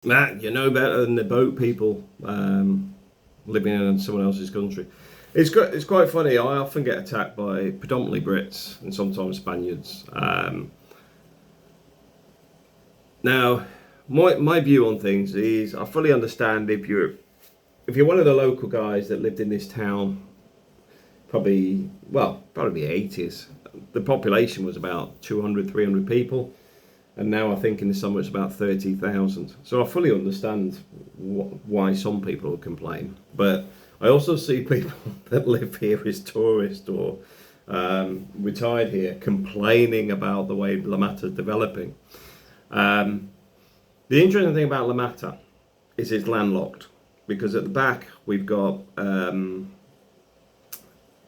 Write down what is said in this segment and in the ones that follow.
Matt, you know better than the boat people living in someone else's country. It's quite funny. I often get attacked by predominantly Brits and sometimes Spaniards. Now, my view on things is I fully understand if you're one of the local guys that lived in this town, probably the 80s. The population was about 200, 300 people. And now I think in the summer it's about 30,000. So I fully understand why some people would complain. But I also see people that live here as tourists or retired here complaining about the way La Mata is developing. The interesting thing about La Mata is it's landlocked because at the back we've got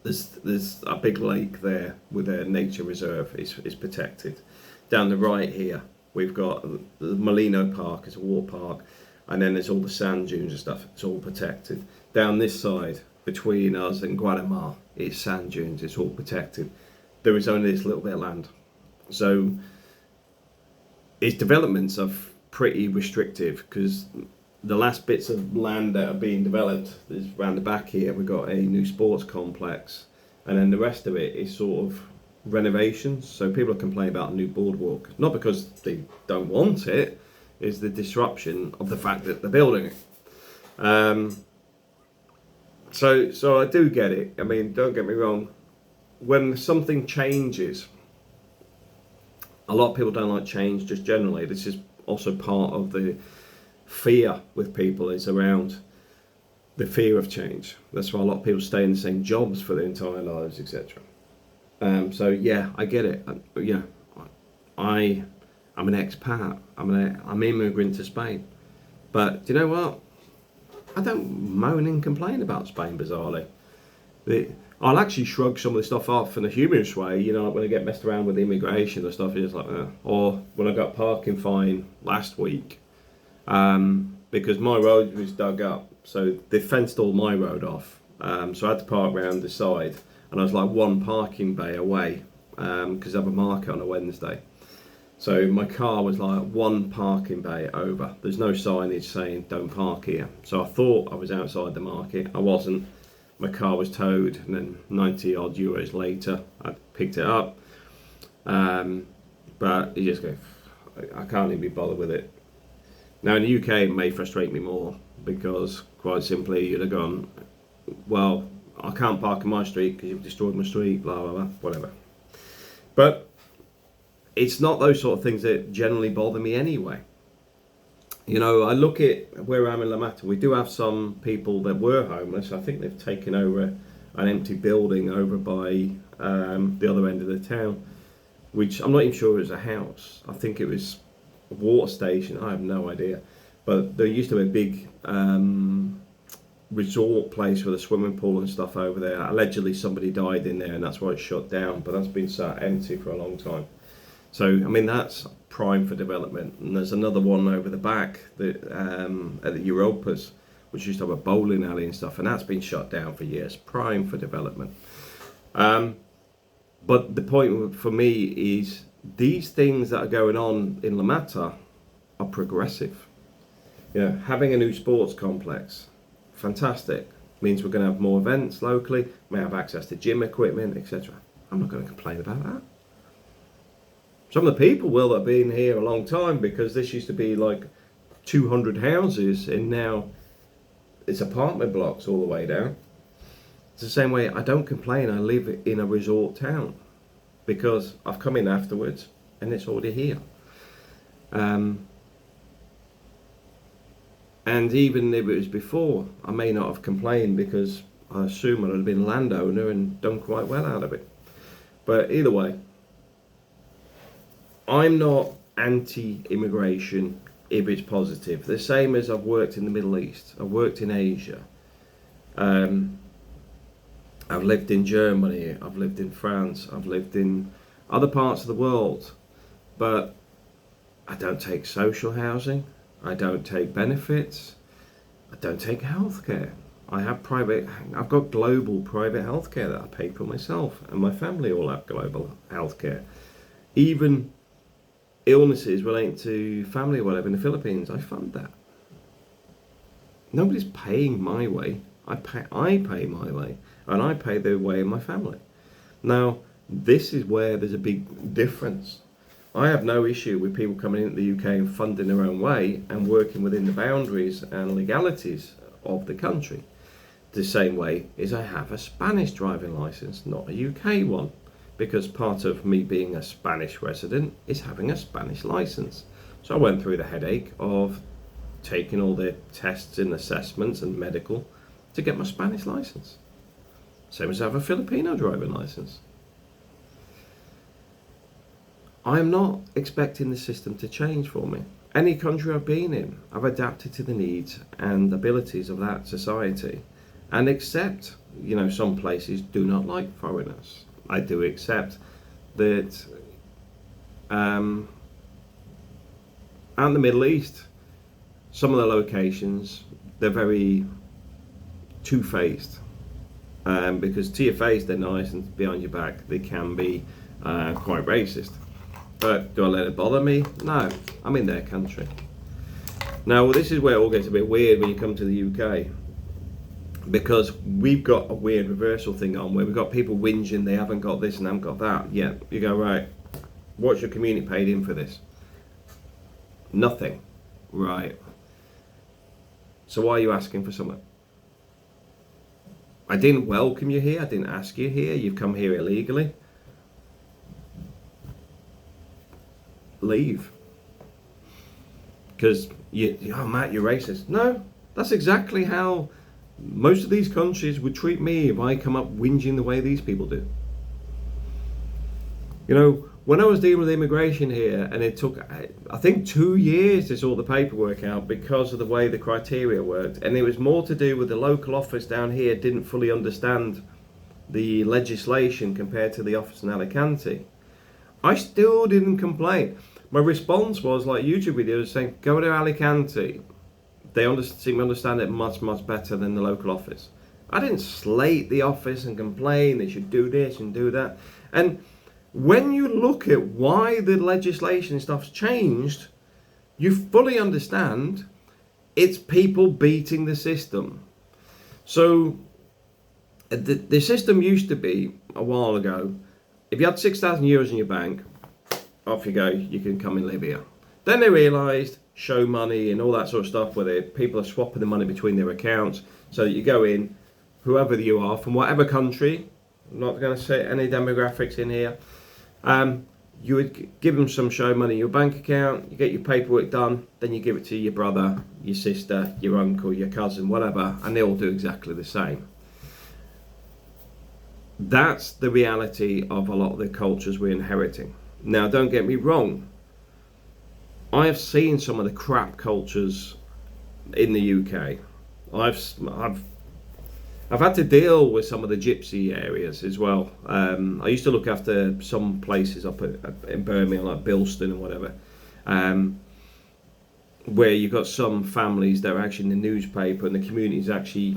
there's a big lake there with a nature reserve. It's protected. Down the right here, we've got the Molino Park, it's a water park, and then there's all the sand dunes and stuff, it's all protected. Down this side, between us and Guatemala, it's sand dunes, it's all protected. There is only this little bit of land. So its developments are pretty restrictive because the last bits of land that are being developed is around the back here. We've got a new sports complex, and then the rest of it is sort of renovations. So people are complaining about a new boardwalk, not because they don't want it, is the disruption of the fact that they're building it. So I do get it. I mean, don't get me wrong, when something changes, a lot of people don't like change just generally. This is also part of the fear with people, is around the fear of change. That's why a lot of people stay in the same jobs for their entire lives, etc. So yeah, I get it. I'm an expat. I'm an immigrant to Spain. But do you know what? I don't moan and complain about Spain, bizarrely. I'll actually shrug some of the stuff off in a humorous way. You know, like when I get messed around with immigration and stuff, it's like, or when I got parking fine last week, because my road was dug up, so they fenced all my road off. So I had to park around the side. And I was like one parking bay away because I have a market on a Wednesday. So my car was like one parking bay over. There's no signage saying don't park here. So I thought I was outside the market. I wasn't. My car was towed, and then 90 odd euros later, I picked it up. But you just go, I can't even be bothered with it. Now in the UK, it may frustrate me more because quite simply you'd have gone, well, I can't park on my street because you've destroyed my street, blah, blah, blah, whatever. But it's not those sort of things that generally bother me anyway. You know, I look at where I'm in La Mata. We do have some people that were homeless. I think they've taken over an empty building over by the other end of the town, which I'm not even sure it was a house. I think it was a water station. I have no idea. But there used to be a big resort place with a swimming pool and stuff over there. Allegedly somebody died in there and that's why it's shut down, but that's been sat empty for a long time. So I mean, that's prime for development. And there's another one over the back that at the Europas, which used to have a bowling alley and stuff, and that's been shut down for years. Prime for development. But the point for me is these things that are going on in La Mata are progressive. You know, having a new sports complex, fantastic. Means we're going to have more events locally, may have access to gym equipment, etc. I'm not going to complain about that. Some of the people will that have been here a long time, because this used to be like 200 houses and now it's apartment blocks all the way down. It's the same way. I don't complain. I live in a resort town because I've come in afterwards and it's already here. And even if it was before, I may not have complained because I assume I'd have been a landowner and done quite well out of it. But either way, I'm not anti-immigration if it's positive. The same as I've worked in the Middle East, I've worked in Asia, I've lived in Germany, I've lived in France, I've lived in other parts of the world, but I don't take social housing, I don't take benefits, I don't take healthcare. I've got global private healthcare that I pay for myself, and my family all have global healthcare. Even illnesses relating to family or whatever in the Philippines, I fund that. Nobody's paying my way. I pay my way, and I pay the way of my family. Now, this is where there's a big difference. I have no issue with people coming into the UK and funding their own way and working within the boundaries and legalities of the country. The same way as I have a Spanish driving licence, not a UK one, because part of me being a Spanish resident is having a Spanish licence. So I went through the headache of taking all the tests and assessments and medical to get my Spanish licence. Same as I have a Filipino driving licence. I'm not expecting the system to change for me. Any country I've been in, I've adapted to the needs and abilities of that society, and accept, some places do not like foreigners. I do accept that out in the Middle East, some of the locations, they're very two-faced, because to your face they're nice, and behind your back they can be quite racist. But do I let it bother me? No, I'm in their country. Now, this is where it all gets a bit weird when you come to the UK, because we've got a weird reversal thing on where we've got people whinging they haven't got this and haven't got that. Yeah, you go, right, what's your community paid in for this? Nothing. Right. So why are you asking for something? I didn't welcome you here, I didn't ask you here, you've come here illegally. Leave. Because oh Matt, you're racist. No, that's exactly how most of these countries would treat me if I come up whinging the way these people do. When I was dealing with immigration here, and it took, I think, 2 years to sort the paperwork out because of the way the criteria worked, and it was more to do with the local office down here didn't fully understand the legislation compared to the office in Alicante. I still didn't complain. My response was like YouTube videos saying, go to Alicante. They seem to understand it much, much better than the local office. I didn't slate the office and complain they should do this and do that. And when you look at why the legislation and stuff's changed, you fully understand it's people beating the system. So the system used to be, a while ago, if you had 6,000 euros in your bank, off you go, you can come and live here. Then they realised show money and all that sort of stuff where people are swapping the money between their accounts, so that you go in, whoever you are, from whatever country, I'm not going to say any demographics in here, you would give them some show money in your bank account, you get your paperwork done, then you give it to your brother, your sister, your uncle, your cousin, whatever, and they all do exactly the same. That's the reality of a lot of the cultures we're inheriting. Now, don't get me wrong, I have seen some of the crap cultures in the UK. I've had to deal with some of the Gypsy areas as well. I used to look after some places up in Birmingham, like Bilston and whatever, where you've got some families that are actually in the newspaper, and the community's actually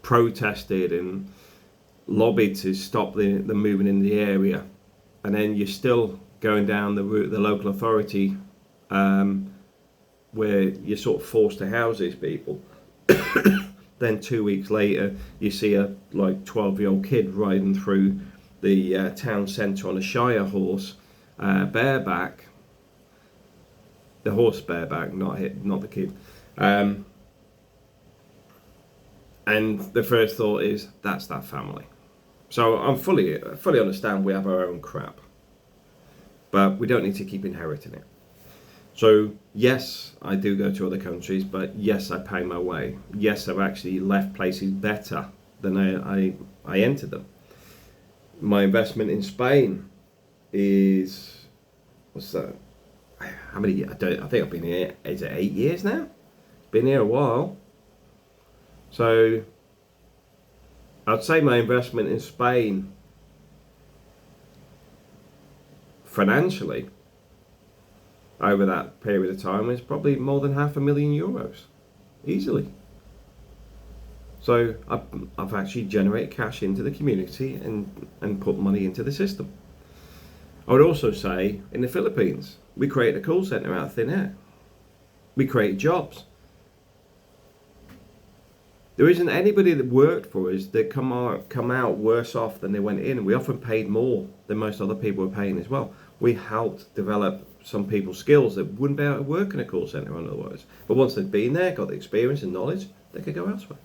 protested and lobbied to stop them moving in the area, and then you're still going down the route of the local authority, where you're sort of forced to house these people. Then 2 weeks later, you see a 12-year-old kid riding through the town centre on a Shire horse, bareback. The horse bareback, not the kid. And the first thought is, that's that family. So I fully understand we have our own crap, but we don't need to keep inheriting it. So yes, I do go to other countries, but yes, I pay my way. Yes, I've actually left places better than I entered them. My investment in Spain is, what's that? How many years? I think I've been here, is it 8 years now? Been here a while. So I'd say my investment in Spain, financially, over that period of time is probably more than €500,000, easily. So I've actually generated cash into the community and put money into the system. I would also say in the Philippines, we created a call centre out of thin air. We created jobs. There isn't anybody that worked for us that come out worse off than they went in. We often paid more than most other people were paying as well. We helped develop some people's skills that wouldn't be able to work in a call centre otherwise. But once they'd been there, got the experience and knowledge, they could go elsewhere.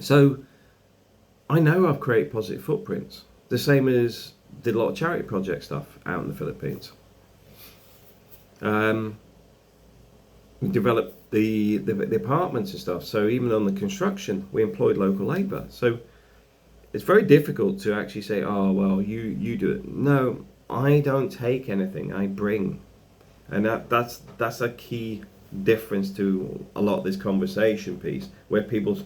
So I know I've created positive footprints. The same as did a lot of charity project stuff out in the Philippines. We developed the apartments and stuff. So even on the construction, we employed local labour. So it's very difficult to actually say, oh, well, you do it. No, I don't take anything, I bring. And that's a key difference to a lot of this conversation piece, where people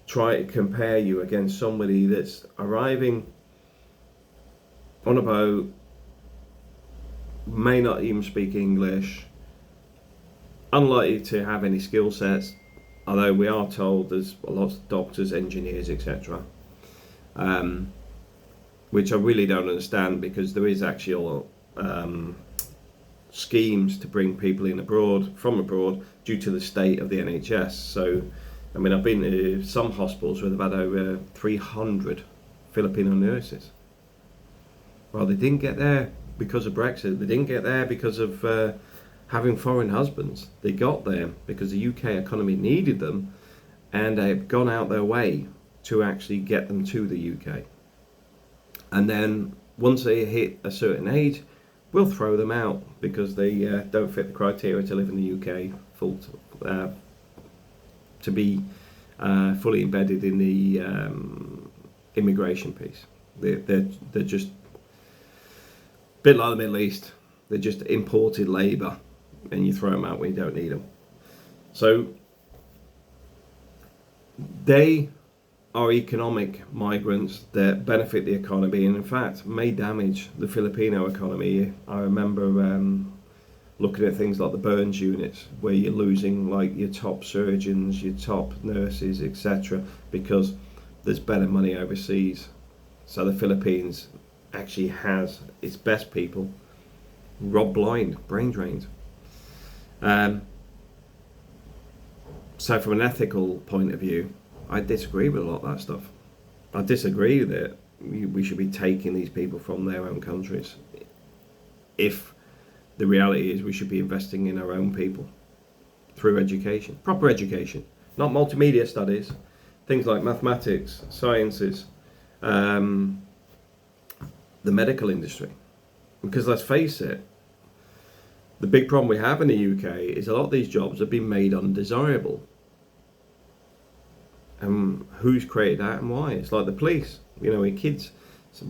try to compare you against somebody that's arriving on a boat, may not even speak English, unlikely to have any skill sets, although we are told there's a lot of doctors, engineers, etc. Which I really don't understand, because there is actually schemes to bring people in from abroad due to the state of the NHS. So, I mean, I've been to some hospitals where they've had over 300 Filipino nurses. Well, they didn't get there because of Brexit. They didn't get there because of having foreign husbands. They got there because the UK economy needed them, and they've gone out their way to actually get them to the UK. And then once they hit a certain age, we'll throw them out because they don't fit the criteria to live in the UK to be fully embedded in the immigration piece. They're just a bit like the Middle East. They're just imported labour, and you throw them out when you don't need them. So they are economic migrants that benefit the economy, and in fact may damage the Filipino economy. I remember looking at things like the burns units, where you're losing like your top surgeons, your top nurses, etc., because there's better money overseas. So the Philippines actually has its best people robbed blind, brain drained. So from an ethical point of view, I disagree with a lot of that stuff. I disagree that we should be taking these people from their own countries. If the reality is we should be investing in our own people through education, proper education, not multimedia studies, things like mathematics, sciences, the medical industry. Because let's face it, the big problem we have in the UK is a lot of these jobs have been made undesirable. And who's created that and why? It's like the police, you know, kids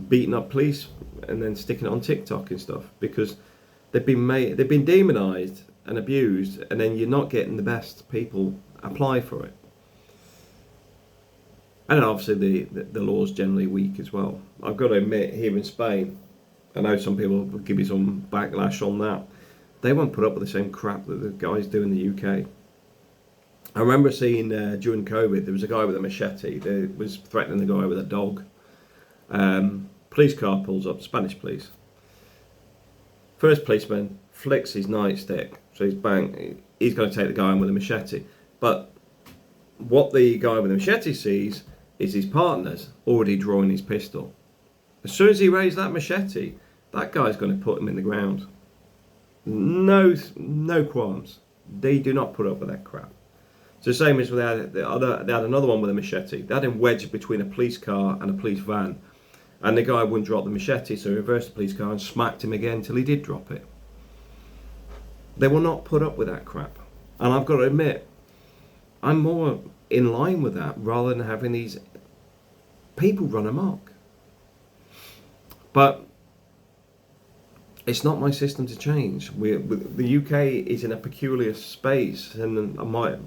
beating up police and then sticking it on TikTok and stuff, because they've been demonized and abused, and then you're not getting the best people apply for it. And obviously the law's generally weak as well. I've got to admit, here in Spain, I know some people will give you some backlash on that. They won't put up with the same crap that the guys do in the UK. I remember seeing during COVID, there was a guy with a machete that was threatening the guy with a dog. Police car pulls up, Spanish police. First policeman flicks his nightstick, so he's going to take the guy on with a machete. But what the guy with the machete sees is his partner's already drawing his pistol. As soon as he raised that machete, that guy's going to put him in the ground. No qualms. They do not put up with that crap. It's the same as they had another one with a machete. They had him wedged between a police car and a police van, and the guy wouldn't drop the machete, so he reversed the police car and smacked him again until he did drop it. They will not put up with that crap. And I've got to admit, I'm more in line with that rather than having these people run amok. But it's not my system to change. The UK is in a peculiar space, and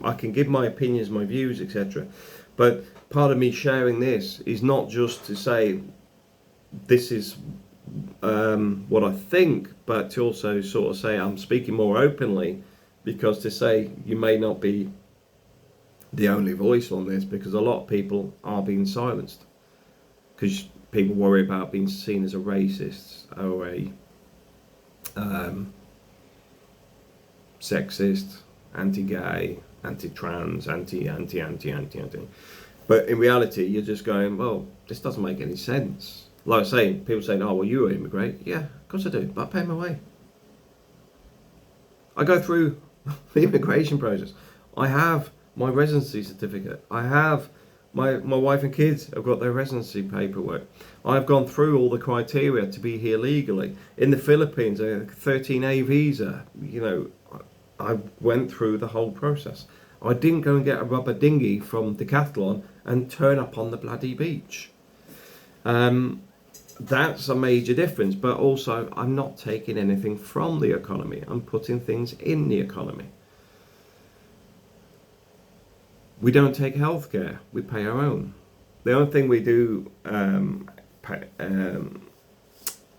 I can give my opinions, my views, etc. But part of me sharing this is not just to say this is what I think, but to also sort of say I'm speaking more openly, because to say you may not be the only voice on this, because a lot of people are being silenced because people worry about being seen as a racist or a sexist, anti-gay, anti-trans, anti. But in reality, you're just going, well, this doesn't make any sense. Like I say, people saying, oh, well, you immigrate. Yeah, of course I do, but I pay my way. I go through the immigration process. I have my residency certificate. I have my wife and kids have got their residency paperwork. I've gone through all the criteria to be here legally. In the Philippines, a 13A visa, you know, I went through the whole process. I didn't go and get a rubber dinghy from Decathlon and turn up on the bloody beach. That's a major difference, but also I'm not taking anything from the economy. I'm putting things in the economy. We don't take healthcare, we pay our own. The only thing we do,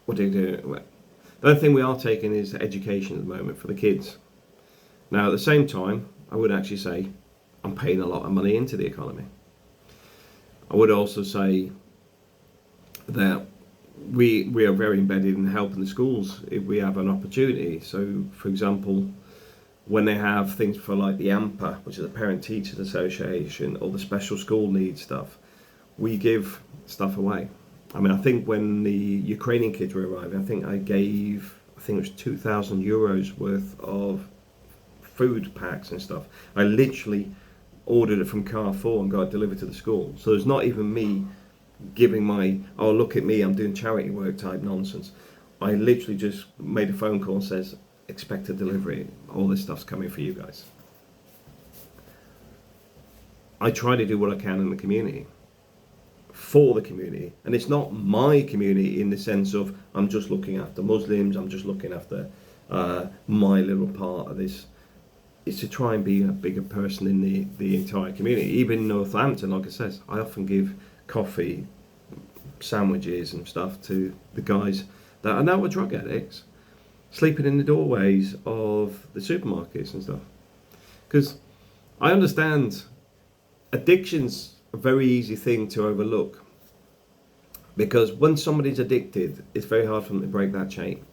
what do you do? The only thing we are taking is education at the moment for the kids. Now at the same time, I would actually say I'm paying a lot of money into the economy. I would also say that we are very embedded in helping the schools if we have an opportunity. So for example, when they have things for like the AMPA, which is the Parent Teachers Association, or the special school needs stuff, we give stuff away. I mean, I think when the Ukrainian kids were arriving, I think it was 2,000 euros worth of food packs and stuff. I literally ordered it from Carrefour and got it delivered to the school. So it's not even me giving my, oh look at me, I'm doing charity work type nonsense. I literally just made a phone call and says, expect a delivery, all this stuff's coming for you guys. I try to do what I can in the community, for the community, and it's not my community in the sense of I'm just looking after Muslims, I'm just looking after my little part of this. It's to try and be a bigger person in the entire community. Even in Northampton, like I said, I often give coffee, sandwiches and stuff to the guys that I know are drug addicts, sleeping in the doorways of the supermarkets and stuff. Because I understand addiction's a very easy thing to overlook, because when somebody's addicted, it's very hard for them to break that chain.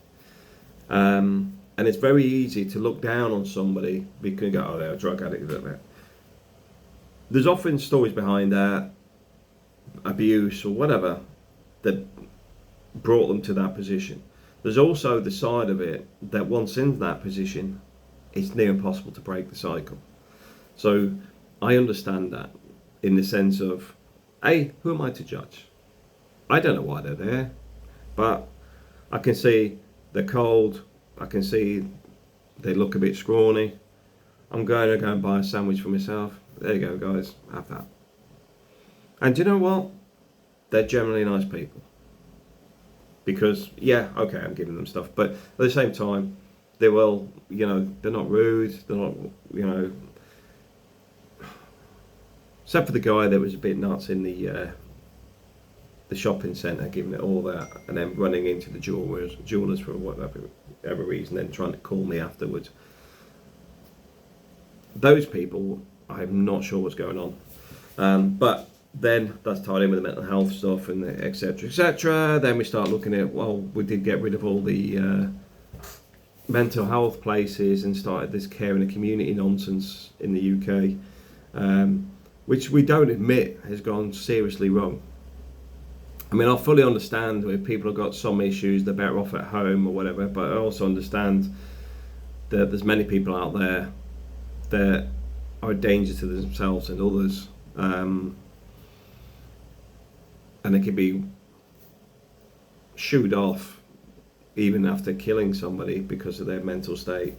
And it's very easy to look down on somebody because you go, oh, they're a drug addict. There's often stories behind that, abuse or whatever, that brought them to that position. There's also the side of it that once in that position, it's near impossible to break the cycle. So I understand that in the sense of, hey, who am I to judge? I don't know why they're there, but I can see they're cold, I can see they look a bit scrawny. I'm going to go and buy a sandwich for myself. There you go, guys, have that. And do you know what? They're generally nice people. Because, yeah, okay, I'm giving them stuff, but at the same time, they will, you know, they're not rude, they're not, you know, except for the guy that was a bit nuts in the shopping centre, giving it all that, and then running into the jewellers for whatever reason, then trying to call me afterwards. Those people, I'm not sure what's going on, but then that's tied in with the mental health stuff and etc, etc. Then we start looking at, well, we did get rid of all the mental health places and started this care in the community nonsense in the UK, which we don't admit has gone seriously wrong. I mean, I fully understand if people have got some issues, they're better off at home or whatever, but I also understand that there's many people out there that are a danger to themselves and others, and they can be shooed off even after killing somebody because of their mental state.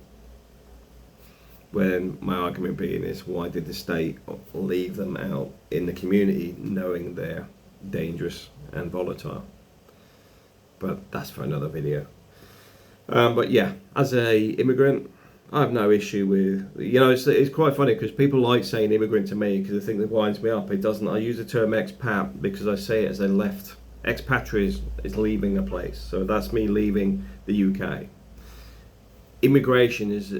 When my argument being is, why did the state leave them out in the community knowing they're dangerous and volatile? But that's for another video. But yeah, as a immigrant, I have no issue with, you know, it's quite funny because people like saying immigrant to me because they think that winds me up. It doesn't. I use the term expat because I say it as I left. Expatriate is leaving a place, so that's me leaving the UK. Immigration is,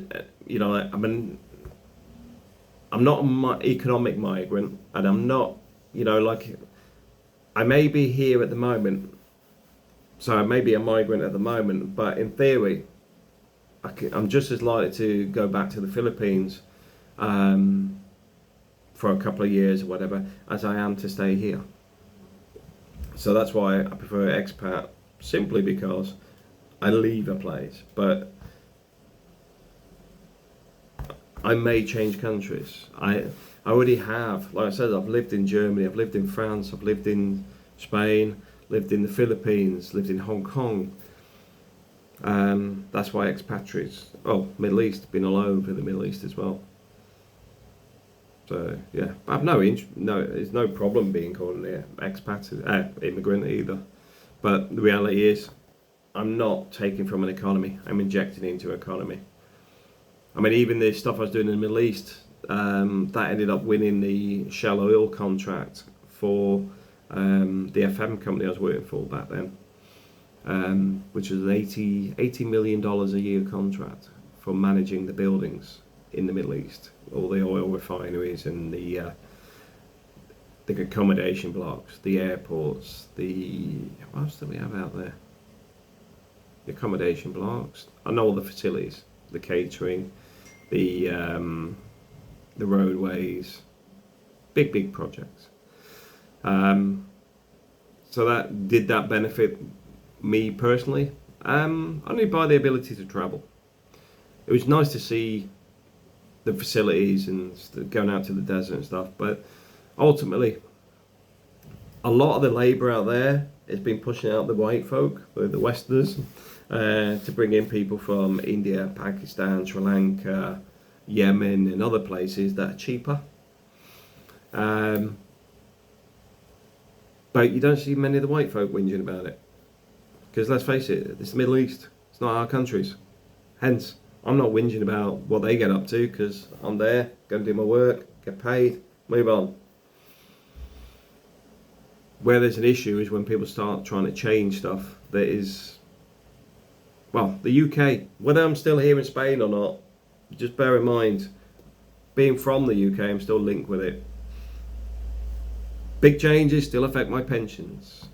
you know, I'm not an economic migrant, and I'm not, you know, like, I may be here at the moment, so I may be a migrant at the moment, but in theory, I'm just as likely to go back to the Philippines for a couple of years or whatever, as I am to stay here. So that's why I prefer expat, simply because I leave a place, but I may change countries. I already have, like I said, I've lived in Germany, I've lived in France, I've lived in Spain, lived in the Philippines, lived in Hong Kong. That's why expatriates, Middle East, been all over the Middle East as well. So yeah, I have there's no problem being called an expat, immigrant either. But the reality is, I'm not taking from an economy, I'm injecting into an economy. I mean, even the stuff I was doing in the Middle East, that ended up winning the Shell oil contract for the FM company I was working for back then, which was an $80 million a year contract for managing the buildings in the Middle East, all the oil refineries and the accommodation blocks, the airports, what else do we have out there? The accommodation blocks, I know all the facilities, the catering, the roadways, big projects. So that benefit me personally? Only by the ability to travel. It was nice to see the facilities and going out to the desert and stuff, but ultimately a lot of the labour out there has been pushing out the white folk, the Westerners, to bring in people from India, Pakistan, Sri Lanka, Yemen and other places that are cheaper. But you don't see many of the white folk whinging about it, because let's face it, it's the Middle East, it's not our countries. Hence, I'm not whinging about what they get up to, because I'm there, go and do my work, get paid, move on. Where there's an issue is when people start trying to change stuff that is, the UK, whether I'm still here in Spain or not, just bear in mind, being from the UK, I'm still linked with it. Big changes still affect my pensions.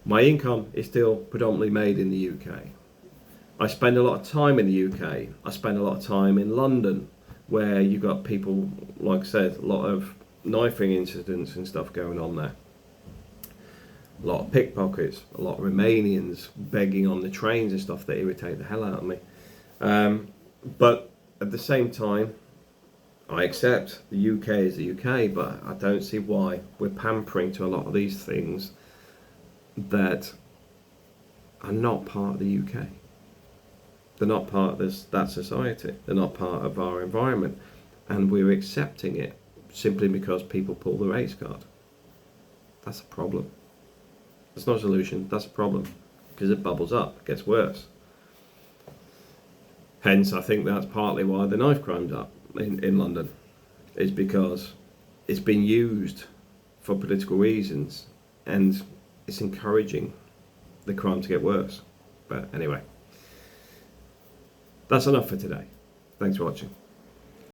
My income is still predominantly made in the UK. I spend a lot of time in the UK. I spend a lot of time in London, where you've got people, like I said, a lot of knifing incidents and stuff going on there. A lot of pickpockets, a lot of Romanians begging on the trains and stuff that irritate the hell out of me. But at the same time, I accept the UK is the UK, but I don't see why we're pampering to a lot of these things that are not part of the UK. They're not part of that society. They're not part of our environment. And we're accepting it simply because people pull the race card. That's a problem. That's not a solution, that's a problem. Because it bubbles up, it gets worse. Hence, I think that's partly why the knife crime's up in London. Is because it's been used for political reasons, and it's encouraging the crime to get worse. But anyway, that's enough for today. Thanks for watching.